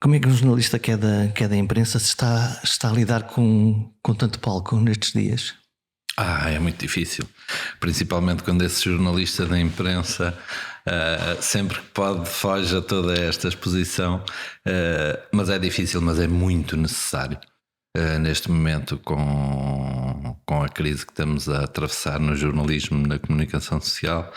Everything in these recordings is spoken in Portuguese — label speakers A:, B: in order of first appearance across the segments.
A: Como é que um jornalista que é da imprensa está a lidar com tanto palco nestes dias?
B: É muito difícil, principalmente quando esse jornalista da imprensa sempre que pode foge a toda esta exposição, mas é difícil, mas é muito necessário neste momento com a crise que estamos a atravessar no jornalismo, na comunicação social.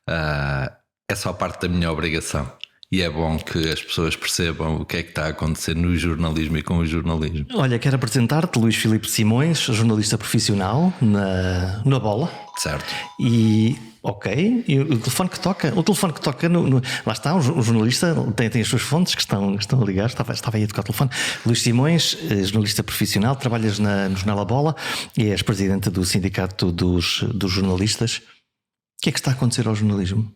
B: É só parte da minha obrigação. E é bom que as pessoas percebam o que é que está a acontecer no jornalismo e com o jornalismo.
A: Olha, quero apresentar-te Luís Filipe Simões, jornalista profissional na Bola.
B: Certo.
A: E o telefone que toca lá está, o jornalista tem as suas fontes que estão a ligar, estava aí a tocar o telefone. Luís Simões, jornalista profissional, trabalhas no jornal A Bola e és presidente do Sindicato dos Jornalistas. O que é que está a acontecer ao jornalismo?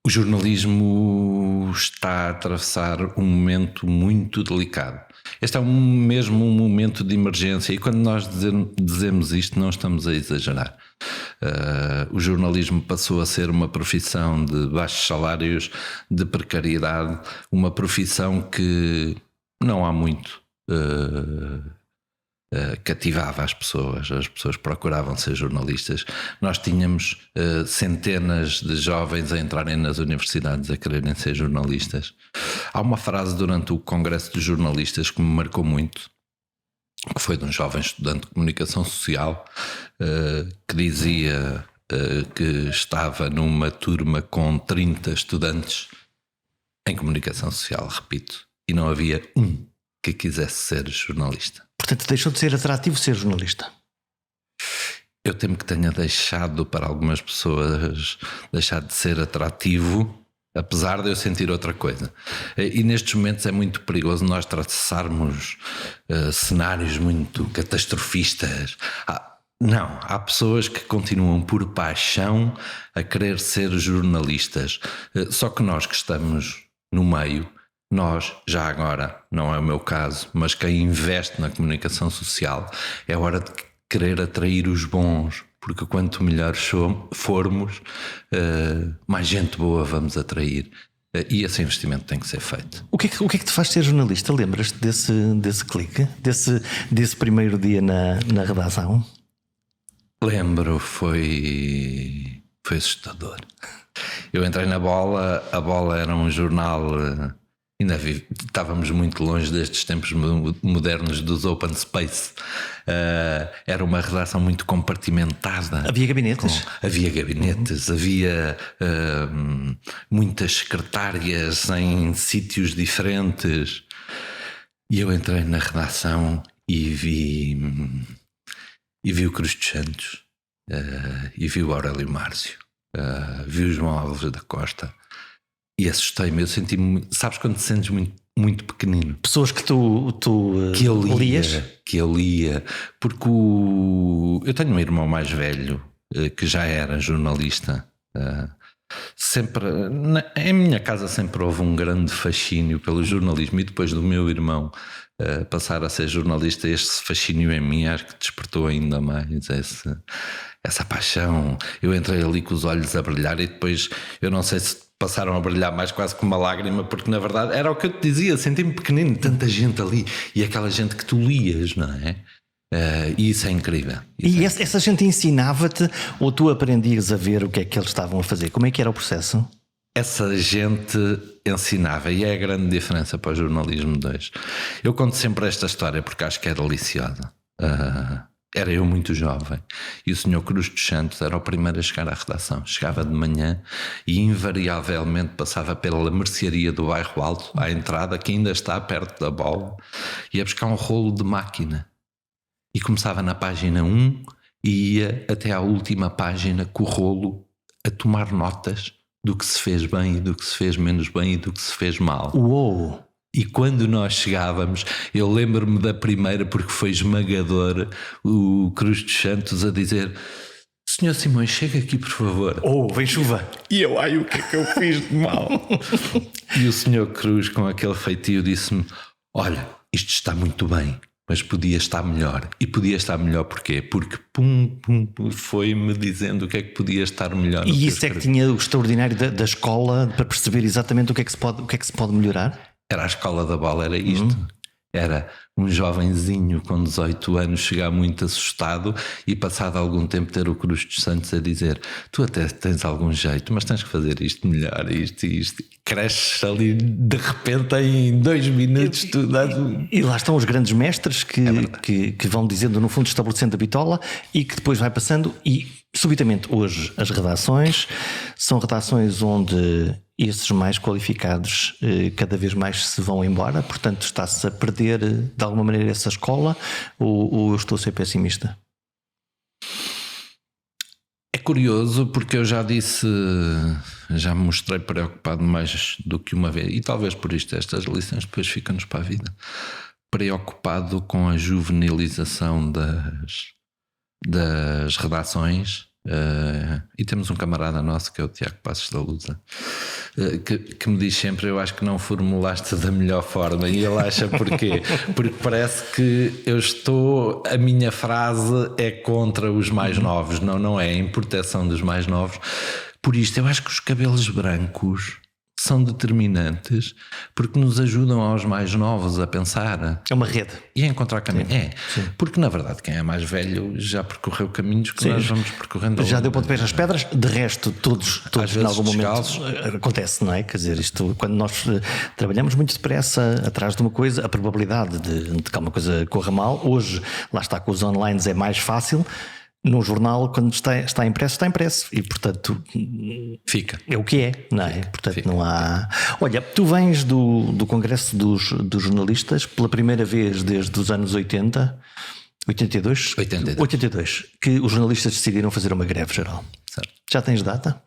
B: O jornalismo está a atravessar um momento muito delicado. Este é mesmo um momento de emergência e quando nós dizemos isto não estamos a exagerar. O jornalismo passou a ser uma profissão de baixos salários, de precariedade, uma profissão que não há muito cativava as pessoas procuravam ser jornalistas. Nós tínhamos centenas de jovens a entrarem nas universidades a quererem ser jornalistas. Há uma frase durante o Congresso dos Jornalistas que me marcou muito, que foi de um jovem estudante de comunicação social que dizia que estava numa turma com 30 estudantes em comunicação social, repito, e não havia um que quisesse ser jornalista.
A: Portanto, deixou de ser atrativo ser jornalista?
B: Eu temo que tenha deixado para algumas pessoas deixar de ser atrativo, apesar de eu sentir outra coisa. E nestes momentos é muito perigoso nós traçarmos cenários muito catastrofistas. Não, há pessoas que continuam por paixão a querer ser jornalistas. Só que nós que estamos no meio, nós, já agora, não é o meu caso, mas quem investe na comunicação social, é hora de querer atrair os bons, porque quanto melhores formos, mais gente boa vamos atrair. E esse investimento tem que ser feito.
A: O que é que te faz ser jornalista? Lembras-te desse clique? Desse primeiro dia na redação?
B: Lembro, foi assustador. Eu entrei na Bola, a Bola era um jornal... estávamos muito longe destes tempos modernos dos open space. Era uma redação muito compartimentada.
A: Havia gabinetes?
B: Havia muitas secretárias em sítios diferentes. E eu entrei na redação e vi o Cruz dos Santos, e vi o Aurélio Márcio, vi o João Alves da Costa. E assustei-me, eu senti-me... Sabes quando te sentes muito, muito pequenino?
A: Pessoas que tu lias?
B: Que eu lia. Porque eu tenho um irmão mais velho que já era jornalista. Sempre, em minha casa sempre houve um grande fascínio pelo jornalismo. E depois do meu irmão passar a ser jornalista, este fascínio em mim acho que despertou ainda mais essa paixão. Eu entrei ali com os olhos a brilhar e depois, eu não sei se passaram a brilhar mais quase com uma lágrima, porque na verdade era o que eu te dizia, senti-me pequenino, tanta gente ali e aquela gente que tu lias, não é? E isso é incrível.
A: Essa gente ensinava-te ou tu aprendias a ver o que é que eles estavam a fazer? Como é que era o processo?
B: Essa gente ensinava, e é a grande diferença para o jornalismo de hoje. Eu conto sempre esta história porque acho que é deliciosa. Era eu muito jovem e o Sr. Cruz dos Santos era o primeiro a chegar à redação. Chegava de manhã e invariavelmente passava pela mercearia do Bairro Alto, à entrada, que ainda está perto da Bola, e ia buscar um rolo de máquina. E começava na página 1 e ia até à última página com o rolo a tomar notas do que se fez bem e do que se fez menos bem e do que se fez mal.
A: Uou!
B: E quando nós chegávamos, eu lembro-me da primeira, porque foi esmagador, o Cruz dos Santos a dizer: Sr. Simões, chega aqui por favor.
A: Vem chuva.
B: E eu, o que é que eu fiz de mal? E o Sr. Cruz, com aquele feitio, disse-me: olha, isto está muito bem, mas podia estar melhor. E podia estar melhor porquê? Porque foi-me dizendo o que é que podia estar melhor.
A: E isso é que tinha o extraordinário da escola para perceber exatamente o que é que se pode melhorar?
B: Era a escola da bola, era isto. Era um jovenzinho com 18 anos chegar muito assustado e passado algum tempo ter o Cruz dos Santos a dizer: tu até tens algum jeito, mas tens que fazer isto melhor, isto e isto. Cresces ali de repente em 2 minutos.
A: E lá estão os grandes mestres que vão dizendo, no fundo, estabelecendo a bitola e que depois vai passando. E subitamente hoje as redações são redações onde esses mais qualificados cada vez mais se vão embora, portanto está-se a perder de alguma maneira essa escola, ou eu estou a ser pessimista?
B: É curioso porque eu já disse, já me mostrei preocupado mais do que uma vez, e talvez por isto estas lições depois ficam-nos para a vida, preocupado com a juvenilização das redações. E temos um camarada nosso que é o Tiago Passos da Lusa, que me diz sempre: eu acho que não formulaste da melhor forma. E ele acha porquê? Porque parece que a minha frase é contra os mais novos. Não é em proteção dos mais novos. Por isto eu acho que os cabelos brancos são determinantes porque nos ajudam aos mais novos a pensar.
A: É uma rede.
B: E a encontrar caminho. Sim. Porque na verdade quem é mais velho já percorreu caminhos que nós vamos percorrendo.
A: Já deu pontapés nas pedras. De resto, todos em algum momento acontece, não é? Quer dizer, isto, quando nós trabalhamos muito depressa atrás de uma coisa, a probabilidade de que alguma coisa corra mal, hoje, lá está, com os online é mais fácil. No jornal, quando está impresso e, portanto,
B: fica.
A: É o que é, não é? Portanto, fica. Não há. Olha, tu vens do Congresso dos Jornalistas pela primeira vez desde os anos 80, 82, que os jornalistas decidiram fazer uma greve geral.
B: Certo.
A: Já tens data?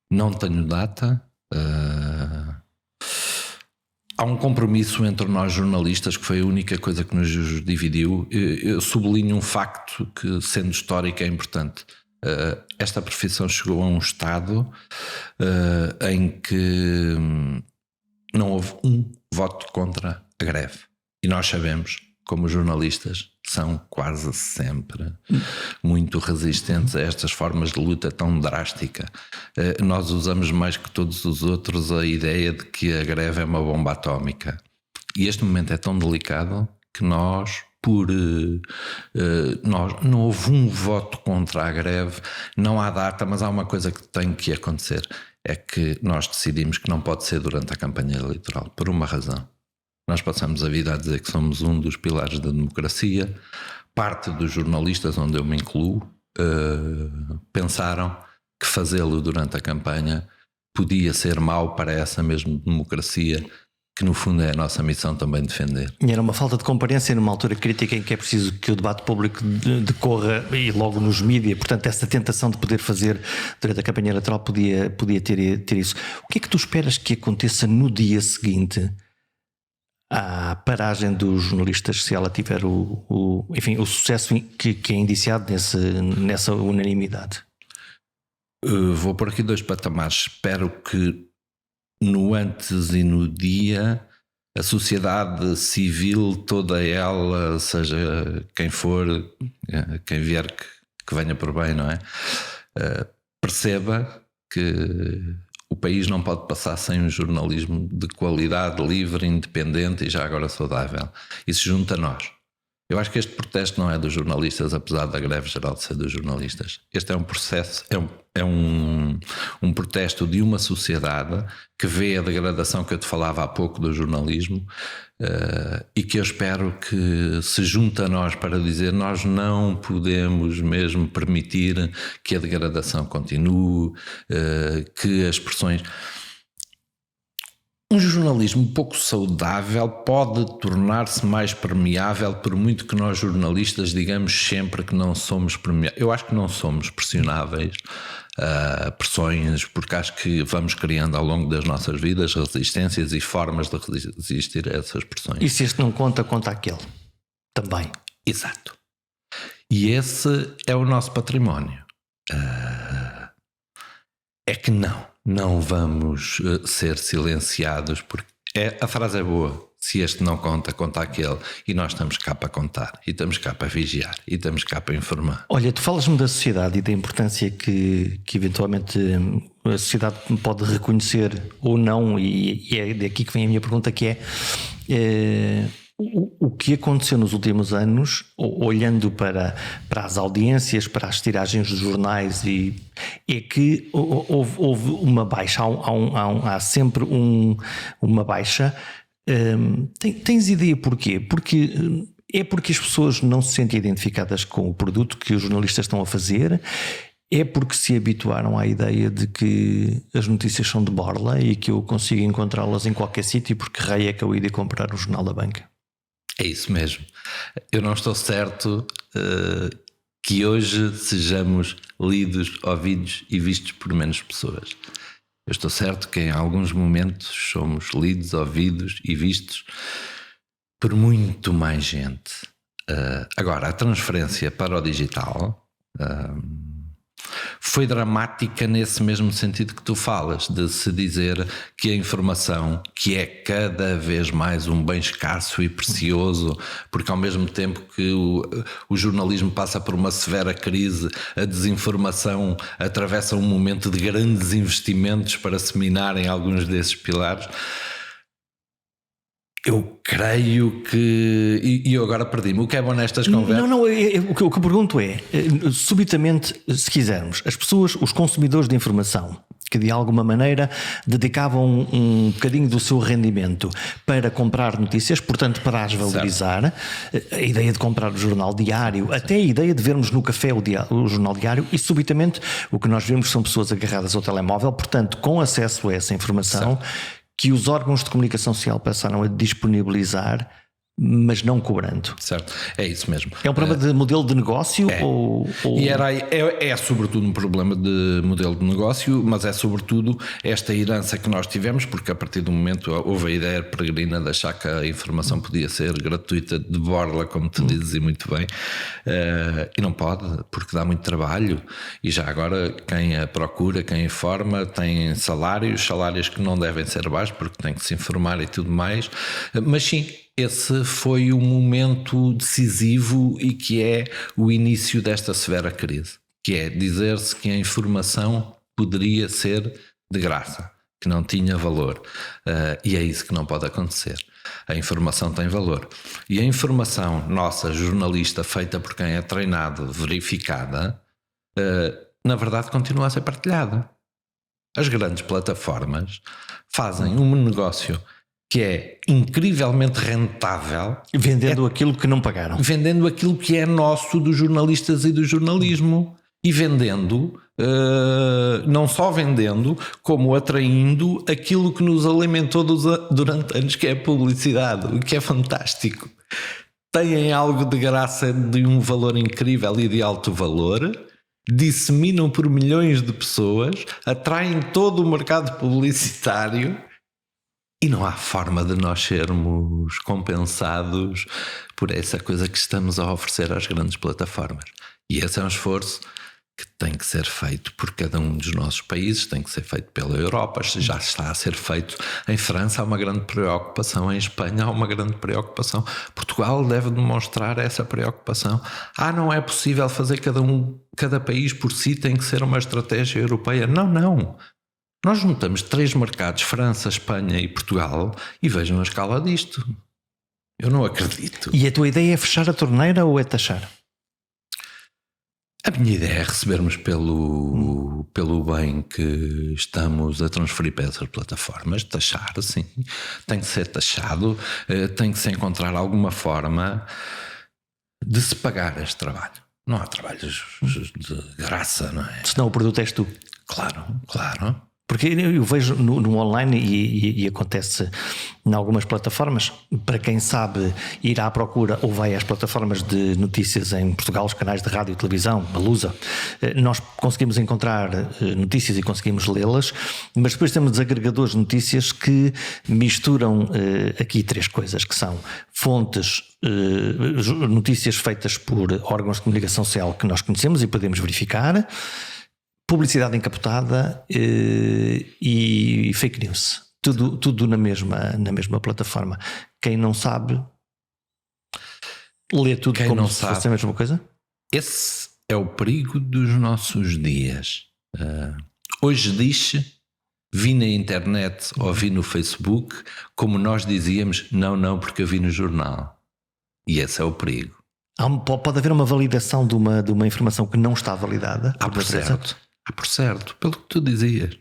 B: Não tenho data. Há um compromisso entre nós jornalistas que foi a única coisa que nos dividiu. Eu sublinho um facto que, sendo histórico, é importante. Esta profissão chegou a um estado em que não houve um voto contra a greve. E nós sabemos, como jornalistas, são quase sempre muito resistentes a estas formas de luta tão drástica. Nós usamos mais que todos os outros a ideia de que a greve é uma bomba atómica. E este momento é tão delicado que nós não houve um voto contra a greve, não há data, mas há uma coisa que tem que acontecer, é que nós decidimos que não pode ser durante a campanha eleitoral, por uma razão. Nós passamos a vida a dizer que somos um dos pilares da democracia. Parte dos jornalistas, onde eu me incluo, pensaram que fazê-lo durante a campanha podia ser mau para essa mesma democracia, que no fundo é a nossa missão também defender.
A: E era uma falta de comparência numa altura crítica em que é preciso que o debate público decorra e logo nos mídias. Portanto, essa tentação de poder fazer durante a campanha eleitoral podia ter isso. O que é que tu esperas que aconteça no dia seguinte à paragem dos jornalistas, se ela tiver o sucesso que é indiciado nessa unanimidade?
B: Vou por aqui 2 patamares. Espero que no antes e no dia a sociedade civil, toda ela, seja quem for, quem vier que venha por bem, não é? Perceba que o país não pode passar sem um jornalismo de qualidade, livre, independente e já agora saudável. E se junta a nós. Eu acho que este protesto não é dos jornalistas, apesar da greve geral de ser dos jornalistas. Este é um processo, é um protesto de uma sociedade que vê a degradação que eu te falava há pouco do jornalismo e que eu espero que se junte a nós para dizer: nós não podemos mesmo permitir que a degradação continue, que as pressões... Um jornalismo pouco saudável pode tornar-se mais permeável, por muito que nós jornalistas digamos sempre que não somos permeáveis. Eu acho que não somos pressionáveis a pressões, porque acho que vamos criando ao longo das nossas vidas resistências e formas de resistir a essas pressões.
A: E se este não conta, conta aquele também.
B: Exato. E esse é o nosso património. É que não vamos ser silenciados, porque a frase é boa. Se se este não conta, conta aquele, e nós estamos cá para contar, e estamos cá para vigiar, e estamos cá para informar.
A: Olha, tu falas-me da sociedade e da importância que eventualmente a sociedade pode reconhecer ou não, e é daqui que vem a minha pergunta, que é o que aconteceu nos últimos anos, olhando para as audiências, para as tiragens dos jornais, é que houve uma baixa, há sempre uma baixa. Tens ideia porquê? Porque as pessoas não se sentem identificadas com o produto que os jornalistas estão a fazer? É porque se habituaram à ideia de que as notícias são de borla e que eu consigo encontrá-las em qualquer sítio, porque raio é que eu ia comprar o jornal da banca?
B: É isso mesmo. Eu não estou certo que hoje sejamos lidos, ouvidos e vistos por menos pessoas. Eu estou certo que em alguns momentos somos lidos, ouvidos e vistos por muito mais gente. Agora, a transferência para o digital foi dramática nesse mesmo sentido que tu falas, de se dizer que a informação, que é cada vez mais um bem escasso e precioso, porque ao mesmo tempo que o jornalismo passa por uma severa crise, a desinformação atravessa um momento de grandes investimentos para se minarem alguns desses pilares. Eu creio que... E eu agora perdi-me. O que é bom nestas conversas?
A: Não, o que eu pergunto é, subitamente, se quisermos, as pessoas, os consumidores de informação, que de alguma maneira dedicavam um bocadinho do seu rendimento para comprar notícias, portanto para as valorizar, a ideia de comprar o jornal diário, até a ideia de vermos no café o jornal diário, e subitamente o que nós vemos são pessoas agarradas ao telemóvel, portanto com acesso a essa informação, que os órgãos de comunicação social passaram a disponibilizar, mas não cobrando.
B: Certo, é isso mesmo.
A: É um problema de modelo de negócio?
B: E é sobretudo um problema de modelo de negócio, mas é sobretudo esta herança que nós tivemos, porque a partir do momento houve a ideia peregrina de achar que a informação podia ser gratuita de borla, como tu dizes e muito bem, e não pode, porque dá muito trabalho, e já agora quem a procura, quem a informa, tem salários que não devem ser baixos, porque tem que se informar e tudo mais, mas sim, esse foi o momento decisivo e que é o início desta severa crise, que é dizer-se que a informação poderia ser de graça, que não tinha valor, e é isso que não pode acontecer. A informação tem valor, e a informação nossa, jornalista, feita por quem é treinado, verificada, na verdade continua a ser partilhada. As grandes plataformas fazem um negócio que é incrivelmente rentável.
A: Vendendo aquilo que não pagaram.
B: Vendendo aquilo que é nosso dos jornalistas e do jornalismo. E vendendo, não só vendendo, como atraindo aquilo que nos alimentou durante anos, que é a publicidade, o que é fantástico. Têm algo de graça, de um valor incrível e de alto valor, disseminam por milhões de pessoas, atraem todo o mercado publicitário. E não há forma de nós sermos compensados por essa coisa que estamos a oferecer às grandes plataformas. E esse é um esforço que tem que ser feito por cada um dos nossos países, tem que ser feito pela Europa, já está a ser feito em França, há uma grande preocupação, em Espanha há uma grande preocupação, Portugal deve demonstrar essa preocupação. Não é possível fazer cada país por si, tem que ser uma estratégia europeia. Não. Nós juntamos 3 mercados, França, Espanha e Portugal, e vejam a escala disto. Eu não acredito.
A: E a tua ideia é fechar a torneira ou é taxar?
B: A minha ideia é recebermos pelo bem que estamos a transferir para essas plataformas, taxar, sim. Tem que ser taxado, tem que se encontrar alguma forma de se pagar este trabalho. Não há trabalhos de graça, não é?
A: Senão o produto és tu.
B: Claro.
A: Porque eu vejo no online e acontece em algumas plataformas, para quem sabe ir à procura ou vai às plataformas de notícias em Portugal, os canais de rádio e televisão, a Lusa, nós conseguimos encontrar notícias e conseguimos lê-las, mas depois temos agregadores de notícias que misturam aqui 3 coisas, que são fontes, notícias feitas por órgãos de comunicação social que nós conhecemos e podemos verificar, publicidade encapotada e fake news. Tudo na mesma plataforma. quem não sabe lê tudo
B: Quem
A: como
B: não
A: se
B: sabe.
A: fosse a mesma coisa?
B: Esse é o perigo dos nossos dias. Hoje diz-se, vi na internet ou vi no Facebook, como nós dizíamos, não, porque eu vi no jornal. E esse é o perigo.
A: Pode haver uma validação de uma informação que não está validada.
B: Por certo, pelo que tu dizias.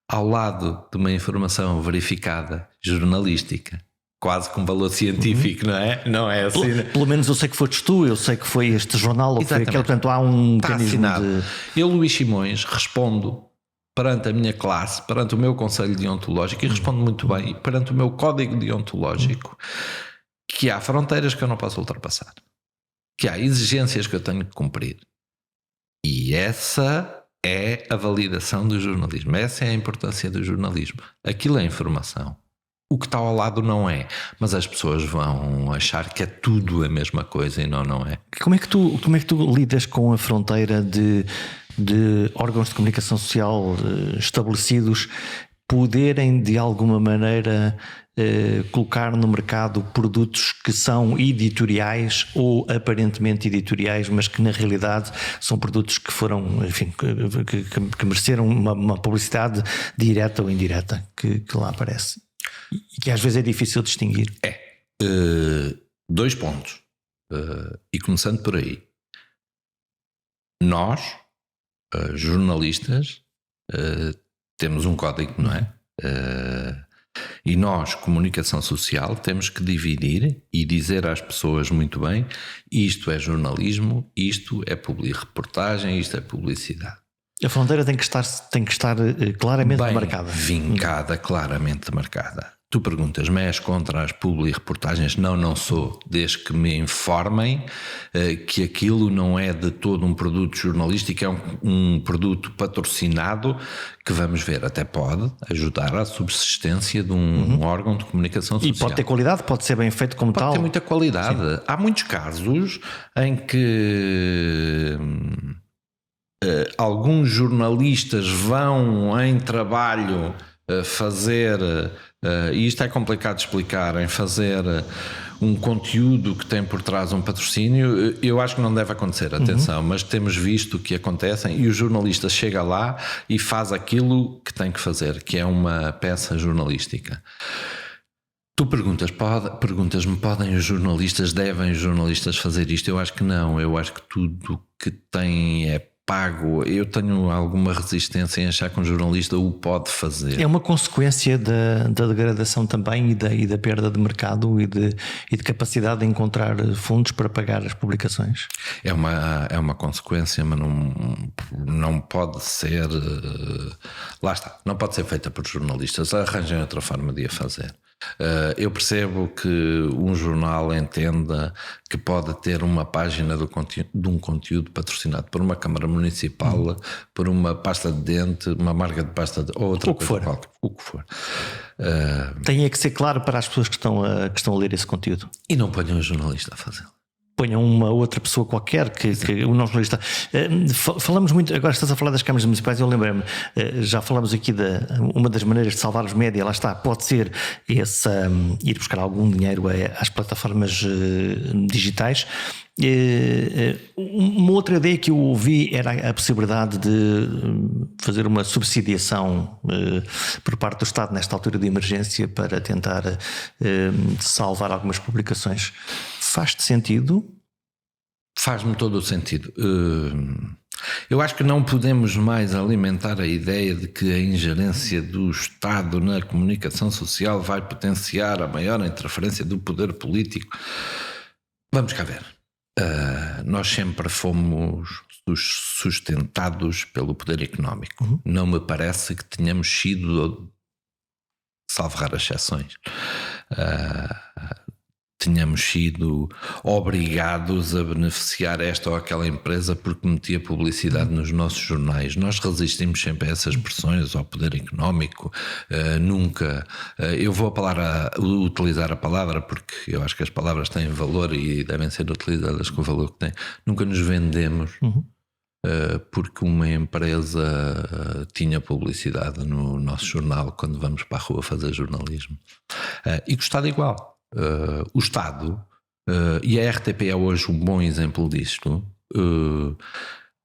B: Ao lado de uma informação verificada, jornalística, quase com valor científico, não é? Não é assim.
A: Pelo menos eu sei que foste tu, eu sei que foi este jornal ou foi aquele, portanto há um mecanismo de...
B: Eu, Luís Simões, respondo perante a minha classe, perante o meu conselho deontológico, e respondo muito bem, perante o meu código deontológico, que há fronteiras que eu não posso ultrapassar, que há exigências que eu tenho que cumprir. E essa é a validação do jornalismo, essa é a importância do jornalismo. Aquilo é informação. O que está ao lado não é, mas as pessoas vão achar que é tudo a mesma coisa e não é.
A: Como é que tu lidas com a fronteira de órgãos de comunicação social estabelecidos poderem de alguma maneira colocar no mercado produtos que são editoriais ou aparentemente editoriais, mas que na realidade são produtos que foram, enfim, que mereceram uma publicidade direta ou indireta que lá aparece? E que às vezes é difícil distinguir.
B: 2 pontos. E começando por aí. Nós, jornalistas, temos um código, não é? E nós, comunicação social, temos que dividir e dizer às pessoas muito bem: isto é jornalismo, isto é reportagem, isto é publicidade.
A: A fronteira tem que estar claramente marcada.
B: Vincada, claramente marcada. Tu perguntas-me, és contra as publi-reportagens? Não sou, desde que me informem que aquilo não é de todo um produto jornalístico, é um produto patrocinado que, vamos ver, até pode ajudar à subsistência de um órgão de comunicação social.
A: E pode ter qualidade, pode ser bem feito como tal.
B: Pode ter muita qualidade. Sim. Há muitos casos em que alguns jornalistas vão em trabalho fazer, e isto é complicado de explicar, em fazer um conteúdo que tem por trás um patrocínio. Eu acho que não deve acontecer, atenção, mas temos visto que acontecem e o jornalista chega lá e faz aquilo que tem que fazer, que é uma peça jornalística. Tu perguntas-me, devem os jornalistas fazer isto? Eu acho que não, eu acho que tudo que tem é pago. Eu tenho alguma resistência em achar que um jornalista o pode fazer.
A: É uma consequência da degradação também e da perda de mercado e de capacidade de encontrar fundos para pagar as publicações?
B: É uma consequência, mas não pode ser... Lá está, não pode ser feita por jornalistas. Arranjem outra forma de a fazer. Eu percebo que um jornal entenda que pode ter uma página de um conteúdo patrocinado por uma Câmara Municipal, por uma pasta de dente, uma marca de pasta de outra coisa, o que for.
A: Tem que ser claro para as pessoas que estão a ler esse conteúdo.
B: E não ponham o jornalista a fazê-lo.
A: Ponham uma outra pessoa qualquer que o não jornalista. Falamos muito, agora estás a falar das câmaras municipais, eu lembrei-me, já falamos aqui uma das maneiras de salvar os média, lá está, pode ser ir buscar algum dinheiro às plataformas digitais. Uma outra ideia que eu ouvi era a possibilidade de fazer uma subsidiação por parte do Estado nesta altura de emergência para tentar salvar algumas publicações. Faz-te sentido?
B: Faz-me todo o sentido. Eu acho que não podemos mais alimentar a ideia de que a ingerência do Estado na comunicação social vai potenciar a maior interferência do poder político. Vamos cá ver. Nós sempre fomos sustentados pelo poder económico. Não me parece que tenhamos sido, salvo raras exceções, tenhamos sido obrigados a beneficiar esta ou aquela empresa porque metia publicidade nos nossos jornais. Nós resistimos sempre a essas pressões, ao poder económico. Nunca. Eu vou utilizar a palavra porque eu acho que as palavras têm valor e devem ser utilizadas com o valor que têm. Nunca nos vendemos porque uma empresa tinha publicidade no nosso jornal quando vamos para a rua fazer jornalismo. E gostado igual. o Estado, e a RTP é hoje um bom exemplo disto,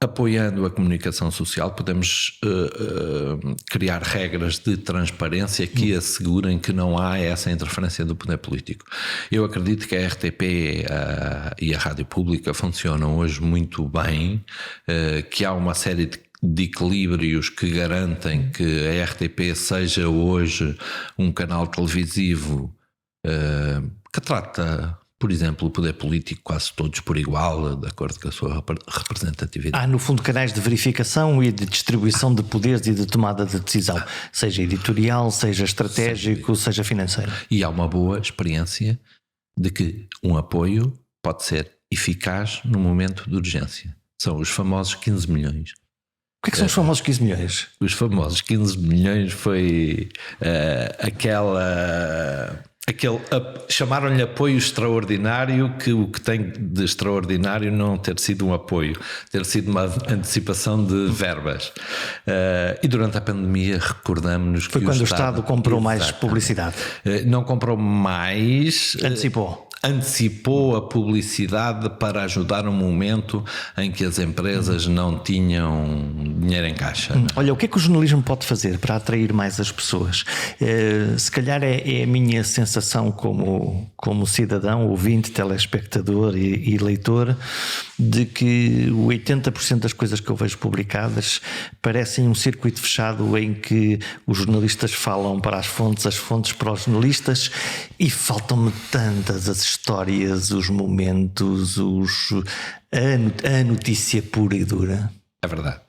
B: apoiando a comunicação social, podemos criar regras de transparência que assegurem que não há essa interferência do poder político. Eu acredito que a RTP e a Rádio Pública funcionam hoje muito bem, que há uma série de equilíbrios que garantem que a RTP seja hoje um canal televisivo que trata, por exemplo, o poder político quase todos por igual, de acordo com a sua representatividade.
A: Há, no fundo, canais de verificação e de distribuição de poderes e de tomada de decisão, seja editorial, seja estratégico, seja financeiro.
B: E há uma boa experiência de que um apoio pode ser eficaz no momento de urgência. São os famosos 15 milhões.
A: O que é que são os famosos 15 milhões?
B: Os famosos 15 milhões foi chamaram-lhe apoio extraordinário, que o que tem de extraordinário não ter sido um apoio, ter sido uma antecipação de verbas. E durante a pandemia recordamos que
A: foi quando o Estado comprou mais publicidade.
B: Não comprou mais,
A: antecipou
B: a publicidade para ajudar um momento em que as empresas não tinham dinheiro em caixa.
A: Olha, o que é que o jornalismo pode fazer para atrair mais as pessoas? Se calhar é a minha sensação como cidadão, ouvinte, telespectador e leitor, de que 80% das coisas que eu vejo publicadas parecem um circuito fechado em que os jornalistas falam para as fontes para os jornalistas, e faltam-me tantas as histórias, os momentos, a notícia pura e dura.
B: É verdade.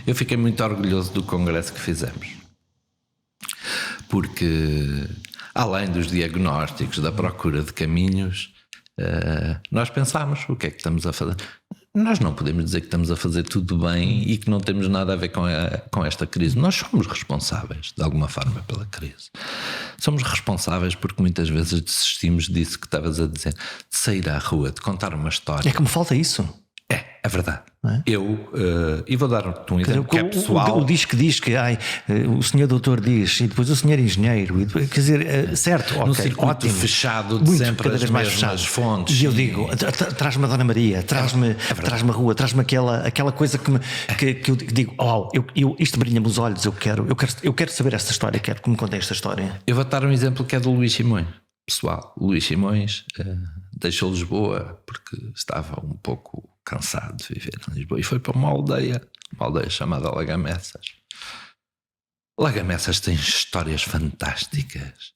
B: Eu fiquei muito orgulhoso do congresso que fizemos, porque além dos diagnósticos, da procura de caminhos, nós pensámos o que é que estamos a fazer. Nós não podemos dizer que estamos a fazer tudo bem e que não temos nada a ver com esta crise. Nós somos responsáveis, de alguma forma, pela crise. Somos responsáveis porque muitas vezes desistimos disso que estavas a dizer, de sair à rua, de contar uma história.
A: É que me falta isso.
B: É verdade. É? E vou dar-te um exemplo que é pessoal.
A: O diz que o senhor doutor diz, e depois o senhor engenheiro, e depois, quer dizer, certo,
B: num circuito ótimo, fechado de muito, sempre as mesmas fontes.
A: E eu digo, traz-me a Dona Maria, traz-me a rua, traz-me aquela coisa que eu digo, isto brilha-me os olhos, eu quero saber esta história, quero que me contem esta história.
B: Eu vou dar um exemplo que é do Luís Simões. Pessoal, o Luís Simões deixou Lisboa porque estava um pouco cansado de viver em Lisboa e foi para uma aldeia chamada Lagamessas. Lagamessas tem histórias fantásticas,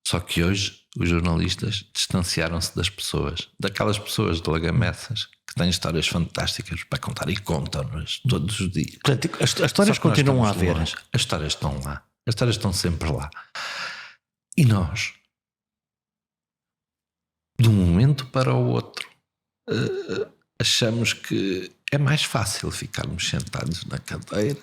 B: só que hoje os jornalistas distanciaram-se das pessoas, daquelas pessoas de Lagamessas que têm histórias fantásticas para contar e contam-nas todos os dias.
A: Portanto, as histórias continuam a haver.
B: As histórias estão lá, as histórias estão sempre lá. E nós, de um momento para o outro, achamos que é mais fácil ficarmos sentados na cadeira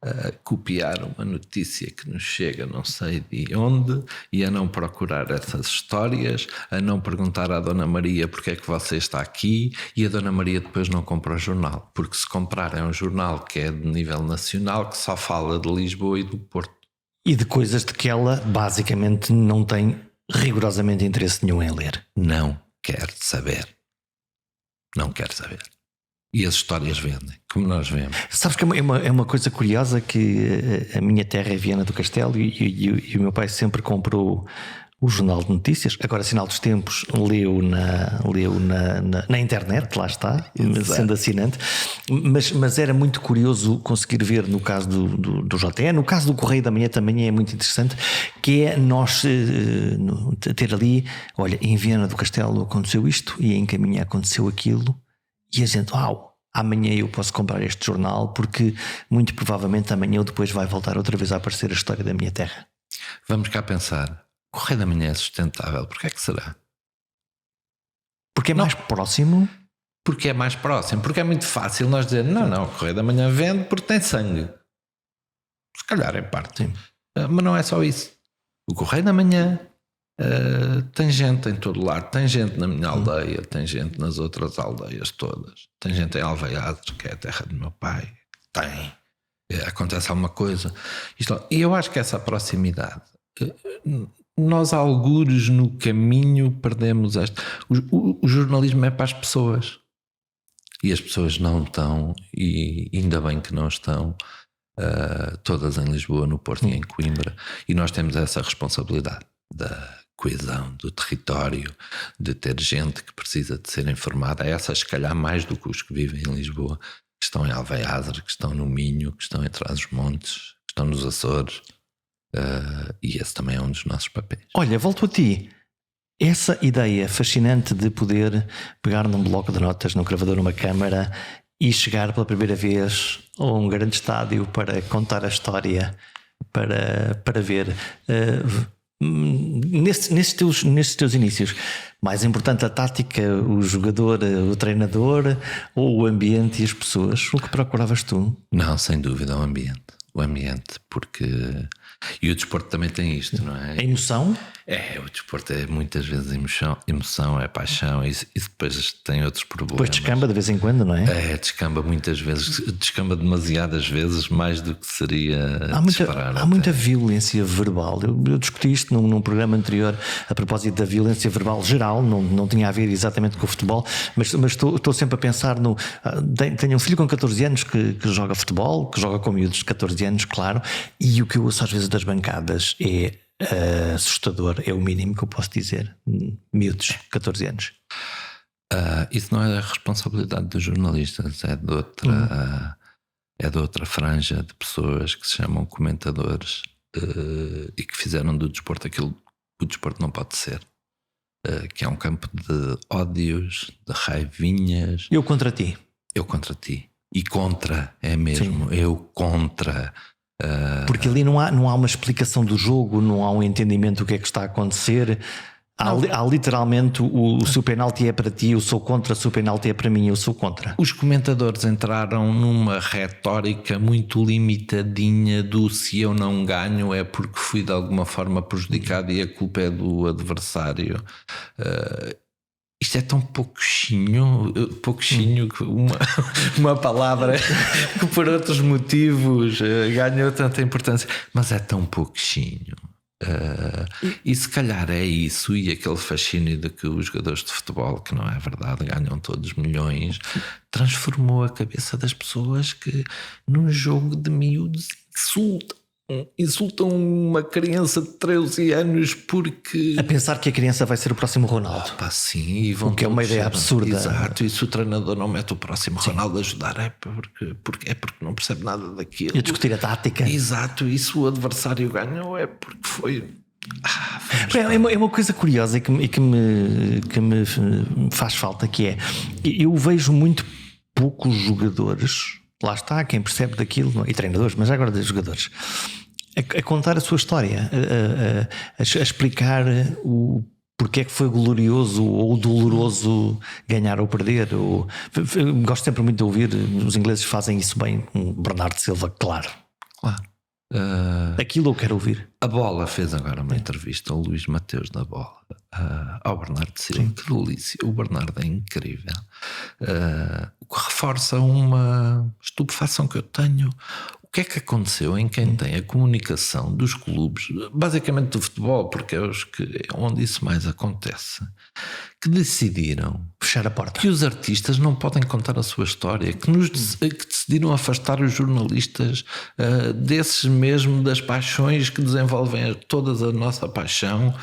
B: a copiar uma notícia que nos chega não sei de onde e a não procurar essas histórias, a não perguntar à Dona Maria porque é que você está aqui, e a Dona Maria depois não compra o jornal, porque se comprar é um jornal que é de nível nacional, que só fala de Lisboa e do Porto.
A: E de coisas de que ela basicamente não tem rigorosamente interesse nenhum em ler.
B: Não quer saber. Não quer saber. E as histórias vendem, como nós vemos.
A: Sabes que é uma coisa curiosa, que a minha terra é Viana do Castelo e o meu pai sempre comprou o Jornal de Notícias. Agora, Sinal dos Tempos, leu na internet, lá está, sendo assinante. Mas era muito curioso conseguir ver no caso do JN, no caso do Correio da Manhã também é muito interessante, que é nós ter ali, olha, em Viana do Castelo aconteceu isto e em Caminha aconteceu aquilo, e a gente, amanhã eu posso comprar este jornal porque muito provavelmente amanhã ou depois vai voltar outra vez a aparecer a história da minha terra.
B: Vamos cá pensar. O Correio da Manhã é sustentável. Porquê é que será?
A: Porque é mais próximo?
B: Porque é mais próximo. Porque é muito fácil nós dizer não, o Correio da Manhã vende porque tem sangue. Se calhar em parte.
A: Sim.
B: Mas não é só isso. O Correio da Manhã tem gente em todo lado. Tem gente na minha aldeia, tem gente nas outras aldeias todas. Tem gente em Alveiados, que é a terra do meu pai. Tem. Acontece alguma coisa. E eu acho que essa proximidade nós, algures no caminho, perdemos esta. O jornalismo é para as pessoas. E as pessoas não estão, e ainda bem que não estão, todas em Lisboa, no Porto e em Coimbra. E nós temos essa responsabilidade da coesão do território, de ter gente que precisa de ser informada. Essas, se calhar, mais do que os que vivem em Lisboa, que estão em Alveiazre, que estão no Minho, que estão em Trás-os-Montes, que estão nos Açores. E esse também é um dos nossos papéis.
A: Olha, volto a ti. Essa ideia fascinante de poder pegar num bloco de notas, num gravador, numa câmara e chegar pela primeira vez a um grande estádio para contar a história, para ver. Nesses teus inícios, mais importante a tática, o jogador, o treinador ou o ambiente e as pessoas? O que procuravas tu?
B: Não, sem dúvida, o ambiente. O ambiente, porque... E o desporto também tem isto, não é?
A: A emoção?
B: O desporto é muitas vezes emoção, é paixão, e depois tem outros problemas.
A: Depois descamba de vez em quando, não é?
B: Descamba muitas vezes, descamba demasiadas vezes, mais do que seria
A: há muita violência verbal. Eu discuti isto num programa anterior a propósito da violência verbal geral, não tinha a ver exatamente com o futebol, mas estou sempre a pensar no... Tenho um filho com 14 anos que joga futebol, que joga com miúdos de 14 anos, claro, e o que eu ouço às vezes das bancadas é assustador, é o mínimo que eu posso dizer. Miúdos, 14 anos.
B: Isso não é a responsabilidade dos jornalistas, é de outra franja de pessoas que se chamam comentadores e que fizeram do desporto aquilo que o desporto não pode ser, que é um campo de ódios, de raivinhas.
A: Eu contra ti.
B: E contra, é mesmo. Sim. Eu contra.
A: Porque ali não há uma explicação do jogo, não há um entendimento do que é que está a acontecer. Há literalmente se o penalti é para ti, eu sou contra, se o penalti é para mim, eu sou contra.
B: Os comentadores entraram numa retórica muito limitadinha do se eu não ganho é porque fui de alguma forma prejudicado e a culpa é do adversário. Isto é tão pouquinho que uma palavra que por outros motivos ganhou tanta importância, mas é tão pouquinho. E se calhar é isso, e aquele fascínio de que os jogadores de futebol, que não é verdade, ganham todos milhões, transformou a cabeça das pessoas que num jogo de miúdos insultam uma criança de 13 anos porque...
A: A pensar que a criança vai ser o próximo Ronaldo.
B: Sim, e vão,
A: o que é uma ideia absurda.
B: Exato, e se o treinador não mete o próximo Ronaldo a ajudar é porque não percebe nada daquilo.
A: E a discutir a tática.
B: Exato, e se o adversário ganhou é porque foi...
A: É uma coisa curiosa e que me faz falta, que é, eu vejo muito poucos jogadores, lá está, quem percebe daquilo, e treinadores, mas agora de jogadores, a contar a sua história, a explicar o porque é que foi glorioso ou doloroso ganhar ou perder. Gosto sempre muito de ouvir, os ingleses fazem isso bem, com Bernardo Silva, claro. Aquilo eu quero ouvir.
B: A Bola fez agora uma entrevista ao Luís Mateus da Bola, ao Bernardo Silva. Que delícia, o Bernardo é incrível, o que reforça uma estupefação que eu tenho. O que é que aconteceu em quem tem a comunicação dos clubes, basicamente do futebol, porque é onde isso mais acontece, que decidiram
A: fechar a porta,
B: que os artistas não podem contar a sua história, que decidiram afastar os jornalistas desses mesmo, das paixões que desenvolvem toda a nossa paixão.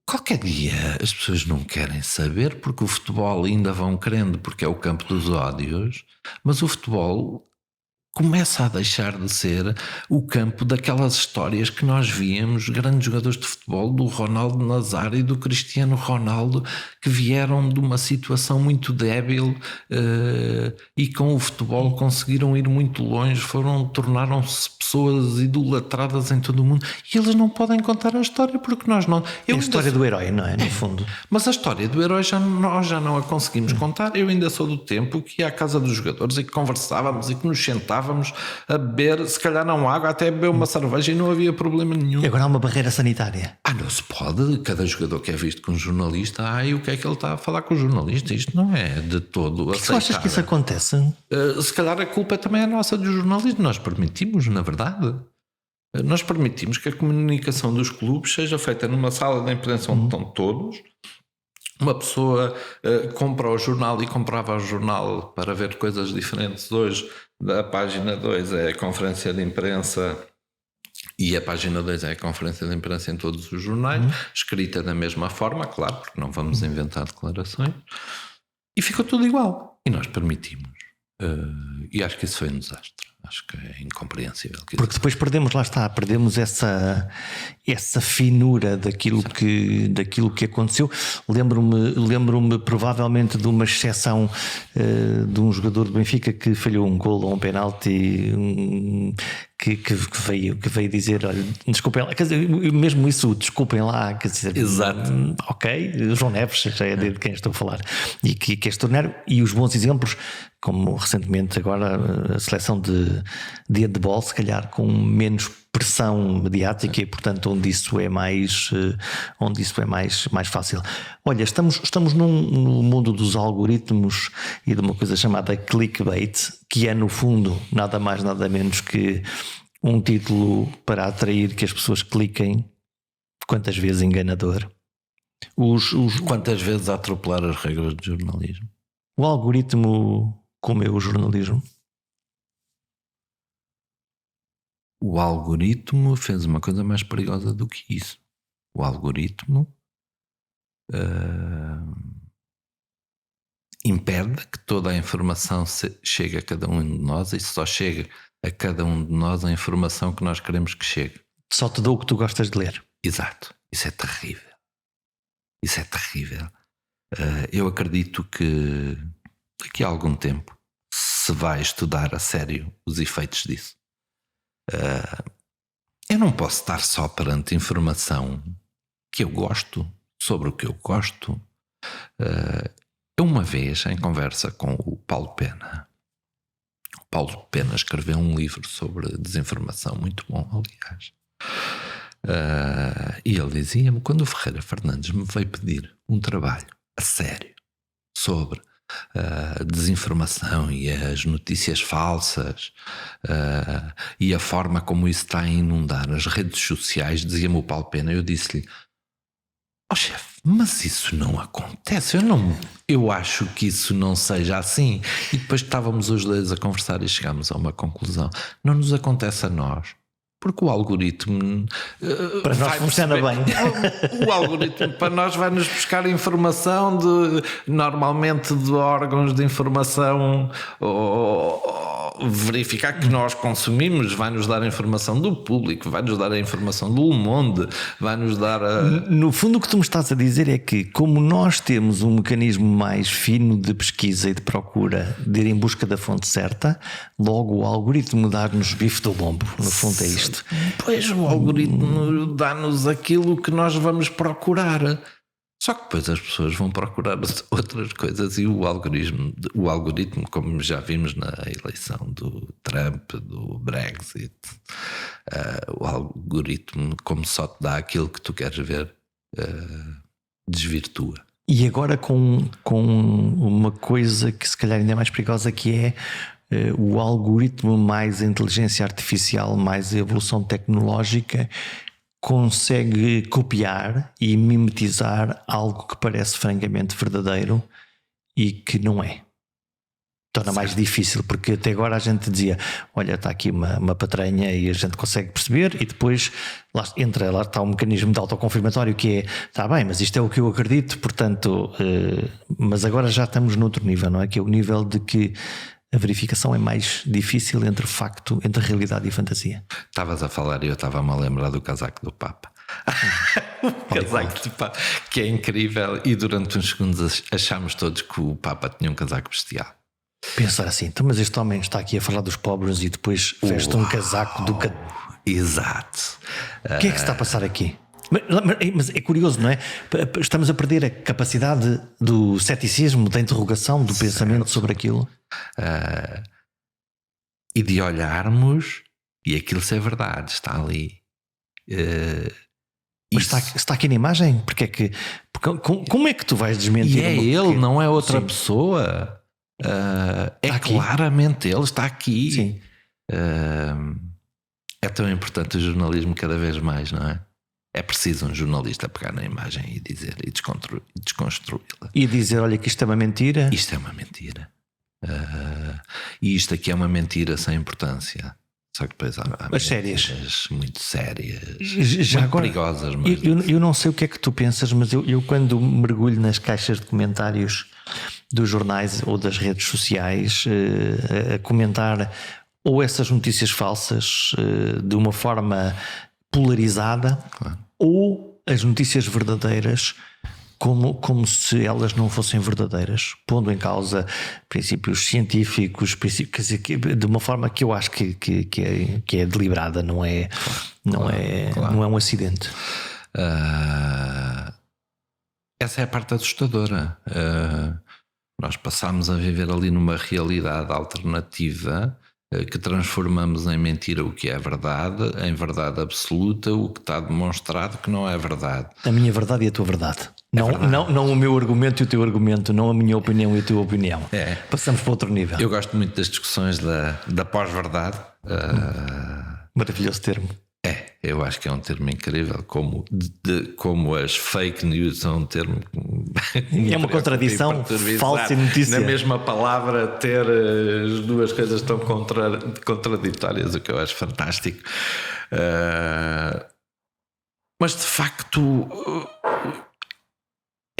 B: Qualquer dia as pessoas não querem saber, porque o futebol ainda vão querendo, porque é o campo dos ódios, mas o futebol começa a deixar de ser o campo daquelas histórias que nós víamos, grandes jogadores de futebol, do Ronaldo Nazário e do Cristiano Ronaldo, que vieram de uma situação muito débil e com o futebol conseguiram ir muito longe, tornaram-se pessoas idolatradas em todo o mundo, e eles não podem contar a história porque nós não...
A: É a história do herói, não é? No fundo.
B: Mas a história do herói nós já não a conseguimos contar. Eu ainda sou do tempo que ia à casa dos jogadores e que conversávamos e que nos sentávamos a beber, se calhar não água, até beber uma cerveja e não havia problema nenhum.
A: E agora há uma barreira sanitária.
B: Não se pode. Cada jogador que é visto com um jornalista, e o que é que ele está a falar com o jornalista? Isto não é de todo aceitável.
A: Tu achas que isso acontece?
B: Se calhar a culpa também é nossa dos jornalistas. Nós permitimos, na verdade. Nós permitimos que a comunicação dos clubes seja feita numa sala de imprensa onde estão todos. Uma pessoa compra o jornal e comprava o jornal para ver coisas diferentes. Hoje, a página 2 é a conferência de imprensa e a página 2 é a conferência de imprensa em todos os jornais, escrita da mesma forma, claro, porque não vamos inventar declarações. E ficou tudo igual. E nós permitimos. E acho que isso foi um desastre. Acho que é incompreensível.
A: Porque depois perdemos essa finura daquilo que aconteceu. Lembro-me provavelmente de uma exceção de um jogador do Benfica que falhou um golo ou um penalti, que veio dizer: olha, desculpem lá, quer dizer, mesmo isso, desculpem lá, quer dizer,
B: exato.
A: Ok, o João Neves já é de quem estou a falar, e que é extraordinário. E os bons exemplos, como recentemente agora a seleção de handball, se calhar com menos pressão mediática e portanto onde isso é mais fácil. Olha, estamos no mundo dos algoritmos e de uma coisa chamada clickbait, que é no fundo nada mais nada menos que um título para atrair que as pessoas cliquem, quantas vezes enganador.
B: Quantas vezes a atropelar as regras de jornalismo?
A: O algoritmo comeu o jornalismo.
B: O algoritmo fez uma coisa mais perigosa do que isso. O algoritmo impede que toda a informação chegue a cada um de nós, e só chega a cada um de nós a informação que nós queremos que chegue.
A: Só te dou o que tu gostas de ler.
B: Exato. Isso é terrível. Isso é terrível. Eu acredito que daqui a algum tempo se vai estudar a sério os efeitos disso. Eu não posso estar só perante informação que eu gosto, sobre o que eu gosto. Eu uma vez, em conversa com o Paulo Pena escreveu um livro sobre desinformação, muito bom, aliás. E ele dizia-me, quando o Ferreira Fernandes me veio pedir um trabalho a sério sobre desinformação e as notícias falsas e a forma como isso está a inundar as redes sociais, dizia-me o Paulo Pena, eu disse-lhe: chefe, mas isso não acontece, eu acho que isso não seja assim. E depois estávamos os dois a conversar e chegámos a uma conclusão: não nos acontece a nós, porque o algoritmo
A: para nós funciona bem.
B: O algoritmo para nós vai-nos buscar informação normalmente de órgãos de informação, ou verificar que nós consumimos, vai-nos dar a informação do público, vai-nos dar a informação do Le Monde, vai-nos dar
A: No fundo o que tu me estás a dizer é que, como nós temos um mecanismo mais fino de pesquisa e de procura de ir em busca da fonte certa, logo o algoritmo dá-nos bife do lombo. No fundo é isto.
B: Pois o algoritmo dá-nos aquilo que nós vamos procurar. Só que depois as pessoas vão procurar outras coisas, e o algoritmo, como já vimos na eleição do Trump, do Brexit, o algoritmo, como só te dá aquilo que tu queres ver, desvirtua.
A: E agora com uma coisa que se calhar ainda é mais perigosa, que é o algoritmo mais inteligência artificial, mais evolução tecnológica, consegue copiar e mimetizar algo que parece francamente verdadeiro e que não é. Torna mais difícil, porque até agora a gente dizia: olha, está aqui uma patranha, e a gente consegue perceber, e depois lá está um mecanismo de autoconfirmatório que é: está bem, mas isto é o que eu acredito, portanto, mas agora já estamos noutro nível, não é? Que é o nível de que a verificação é mais difícil entre facto, entre realidade e fantasia.
B: Estavas a falar e eu estava-me a lembrar do casaco do Papa. O casaco do Papa, que é incrível, e durante uns segundos achámos todos que o Papa tinha um casaco bestial.
A: Pensar assim: então, mas este homem está aqui a falar dos pobres e depois veste um casaco do...
B: Exato.
A: O que é que se está a passar aqui? Mas é curioso, não é? Estamos a perder a capacidade do ceticismo, da interrogação, do pensamento sobre aquilo.
B: E de olharmos e aquilo ser verdade, está ali.
A: Mas está aqui na imagem? Porque como é que tu vais desmentir?
B: E é ele, não é outra pessoa. É
A: aqui.
B: Claramente ele está aqui.
A: Sim.
B: É tão importante o jornalismo cada vez mais, não é? É preciso um jornalista pegar na imagem e dizer e desconstruí-la.
A: E dizer, olha, que isto é uma mentira.
B: Isto é uma mentira. E isto aqui é uma mentira sem importância. Só que depois há
A: As sérias,
B: muito sérias,
A: já
B: muito
A: agora,
B: perigosas. Mas
A: eu não sei o que é que tu pensas, mas eu quando mergulho nas caixas de comentários dos jornais ou das redes sociais a comentar ou essas notícias falsas de uma forma polarizada,
B: claro,
A: ou as notícias verdadeiras como se elas não fossem verdadeiras, pondo em causa princípios científicos, de uma forma que eu acho que é deliberada, não é um acidente.
B: Essa é a parte assustadora. Nós passamos a viver ali numa realidade alternativa que transformamos em mentira o que é verdade, em verdade absoluta o que está demonstrado que não é verdade.
A: A minha verdade e a tua verdade. Não o meu argumento e o teu argumento, não a minha opinião e a tua opinião. Passamos para outro nível.
B: Eu gosto muito das discussões da pós-verdade.
A: Maravilhoso termo.
B: Eu acho que é um termo incrível, como as fake news são um termo.
A: É uma contradição, falsa e notícia.
B: Na mesma palavra, ter as duas coisas tão contraditórias, o que eu acho fantástico. Mas de facto,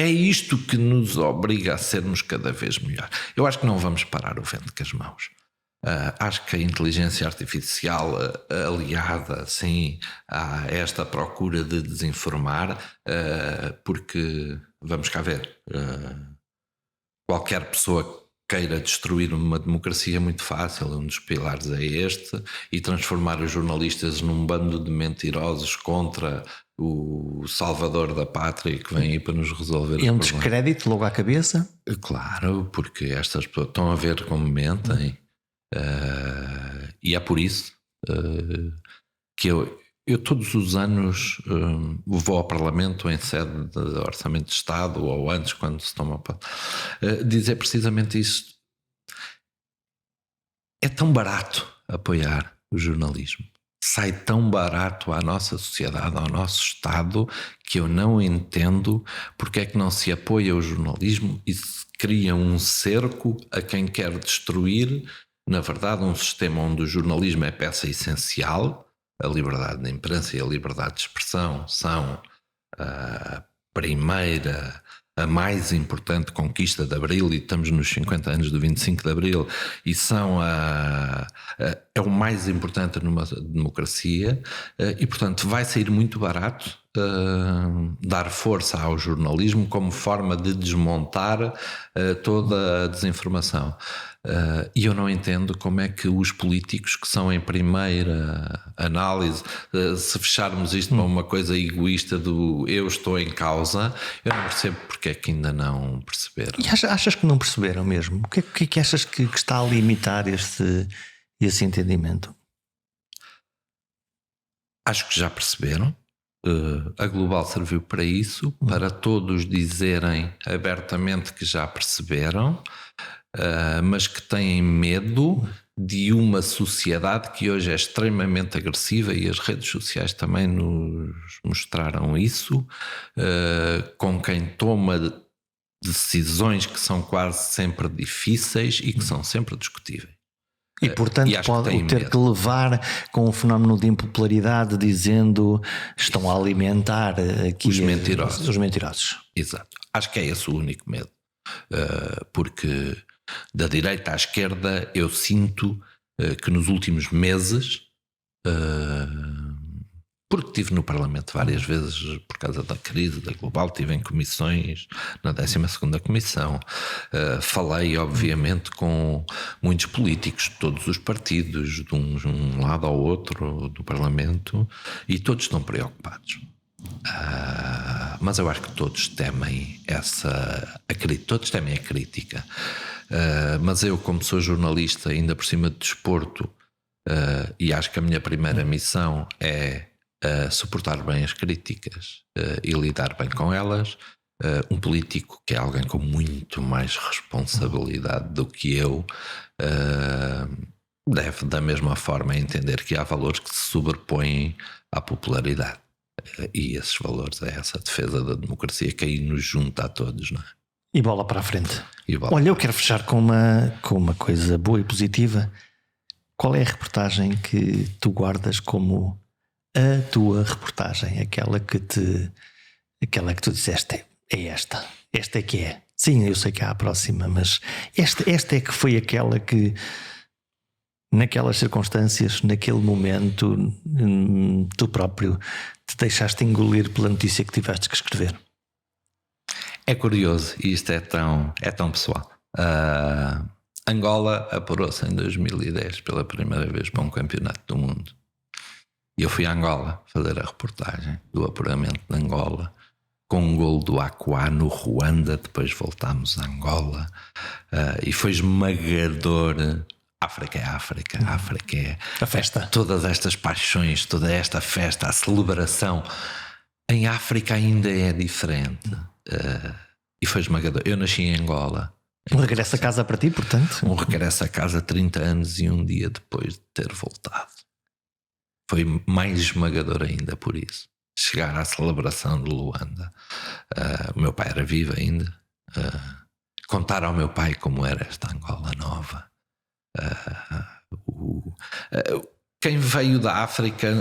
B: é isto que nos obriga a sermos cada vez melhor. Eu acho que não vamos parar o vento com as mãos. Acho que a inteligência artificial aliada assim, a esta procura de desinformar, porque vamos cá ver, qualquer pessoa queira destruir uma democracia é muito fácil, um dos pilares é este, e transformar os jornalistas num bando de mentirosos contra o salvador da pátria que vem aí para nos resolver.
A: É um descrédito logo à cabeça?
B: Claro, porque estas pessoas estão a ver como mentem. E é por isso que eu todos os anos vou ao Parlamento em sede de Orçamento de Estado ou antes, quando se toma dizer precisamente isso. É tão barato apoiar o jornalismo, sai tão barato à nossa sociedade, ao nosso Estado, que eu não entendo porque é que não se apoia o jornalismo e se cria um cerco a quem quer destruir. Na verdade, um sistema onde o jornalismo é peça essencial, a liberdade de imprensa e a liberdade de expressão são a primeira, a mais importante conquista de Abril, e estamos nos 50 anos do 25 de Abril, e são é o mais importante numa democracia, e portanto vai sair muito barato dar força ao jornalismo como forma de desmontar toda a desinformação. E eu não entendo como é que os políticos que são em primeira análise, se fecharmos isto para uma coisa egoísta do eu estou em causa, eu não percebo porque é que ainda não perceberam.
A: E achas que não perceberam mesmo? O que é que achas que está a limitar esse entendimento?
B: Acho que já perceberam. A Global serviu para isso, para todos dizerem abertamente que já perceberam, mas que têm medo de uma sociedade que hoje é extremamente agressiva, e as redes sociais também nos mostraram isso, com quem toma decisões que são quase sempre difíceis e que são sempre discutíveis.
A: E portanto pode ter que levar com o fenómeno de impopularidade, dizendo estão a alimentar aqui
B: os mentirosos.
A: Exato.
B: Acho que é esse o único medo, porque da direita à esquerda eu sinto que nos últimos meses, porque estive no Parlamento várias vezes por causa da crise da Global, estive em comissões, na 12ª Comissão, falei obviamente com muitos políticos de todos os partidos, de um lado ao outro do Parlamento, e todos estão preocupados. Mas eu acho que todos temem todos temem a crítica. Mas eu, como sou jornalista, ainda por cima de desporto, e acho que a minha primeira missão é suportar bem as críticas e lidar bem com elas. Um político que é alguém com muito mais responsabilidade do que eu deve da mesma forma entender que há valores que se sobrepõem à popularidade. E esses valores é essa defesa da democracia que aí nos junta a todos, não é?
A: E bola para a frente.
B: E bola.
A: Olha, eu quero fechar com uma coisa boa e positiva. Qual é a reportagem que tu guardas como a tua reportagem? Aquela que tu disseste, é esta. Esta é que é. Sim, eu sei que há a próxima, mas esta é que foi aquela que, naquelas circunstâncias, naquele momento, tu próprio te deixaste engolir pela notícia que tiveste que escrever.
B: É curioso, e isto é tão pessoal. Angola apurou-se em 2010 pela primeira vez para um campeonato do mundo. E eu fui a Angola fazer a reportagem do apuramento de Angola, com um gol do Aquá no Ruanda. Depois voltámos a Angola, e foi esmagador. África é África, África é
A: A festa.
B: Todas estas paixões, toda esta festa, a celebração. Em África ainda é diferente. E foi esmagador. Eu nasci em Angola.
A: Um regresso a casa para ti, portanto.
B: Um regresso a casa 30 anos e um dia depois de ter voltado. Foi mais esmagador ainda por isso. Chegar à celebração de Luanda. O meu pai era vivo ainda. Contar ao meu pai como era esta Angola nova. Quem veio da África,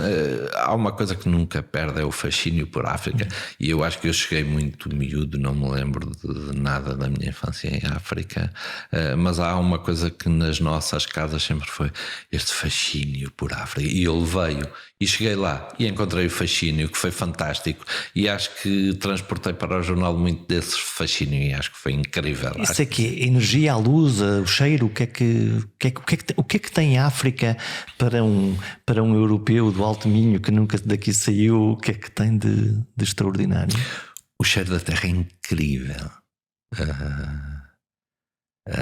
B: há uma coisa que nunca perde, é o fascínio por África. E eu acho que eu cheguei muito miúdo, não me lembro de nada da minha infância em África, mas há uma coisa que nas nossas casas sempre foi este fascínio por África. E ele veio e cheguei lá e encontrei o fascínio, que foi fantástico, e acho que transportei para o jornal muito desse fascínio e acho que foi incrível.
A: Isso é que a energia, a luz, o cheiro, o que é que tem a África para um europeu do Alto Minho que nunca daqui saiu? O que é que tem de extraordinário?
B: O cheiro da terra é incrível,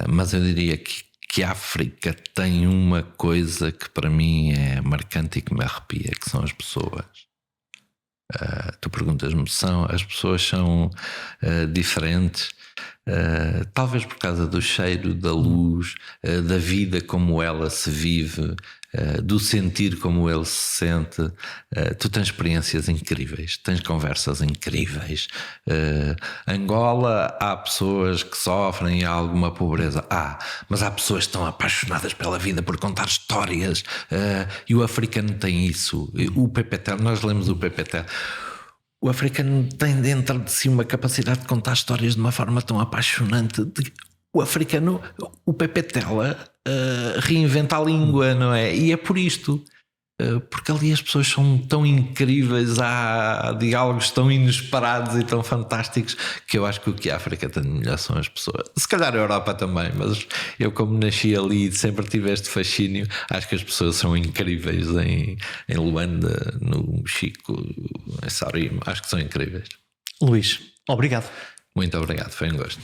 B: mas eu diria que a África tem uma coisa que para mim é marcante e que me arrepia, que são as pessoas. Tu perguntas-me, as pessoas são diferentes, talvez por causa do cheiro, da luz, da vida como ela se vive, do sentir como ele se sente. Tu tens experiências incríveis, tens conversas incríveis. Angola, há pessoas que sofrem alguma pobreza, mas há pessoas que estão apaixonadas pela vida por contar histórias, e o africano tem isso. O PPT, nós lemos o PPT. O africano tem dentro de si uma capacidade de contar histórias de uma forma tão apaixonante. O africano, o Pepe Tela, reinventa a língua, não é? E é por isto. Porque ali as pessoas são tão incríveis, há diálogos tão inesperados e tão fantásticos, que eu acho que o que a África tem de melhor são as pessoas. Se calhar a Europa também, mas eu, como nasci ali e sempre tive este fascínio, acho que as pessoas são incríveis em Luanda, no Chico, em Sarim, acho que são incríveis.
A: Luís, obrigado.
B: Muito obrigado, foi um gosto.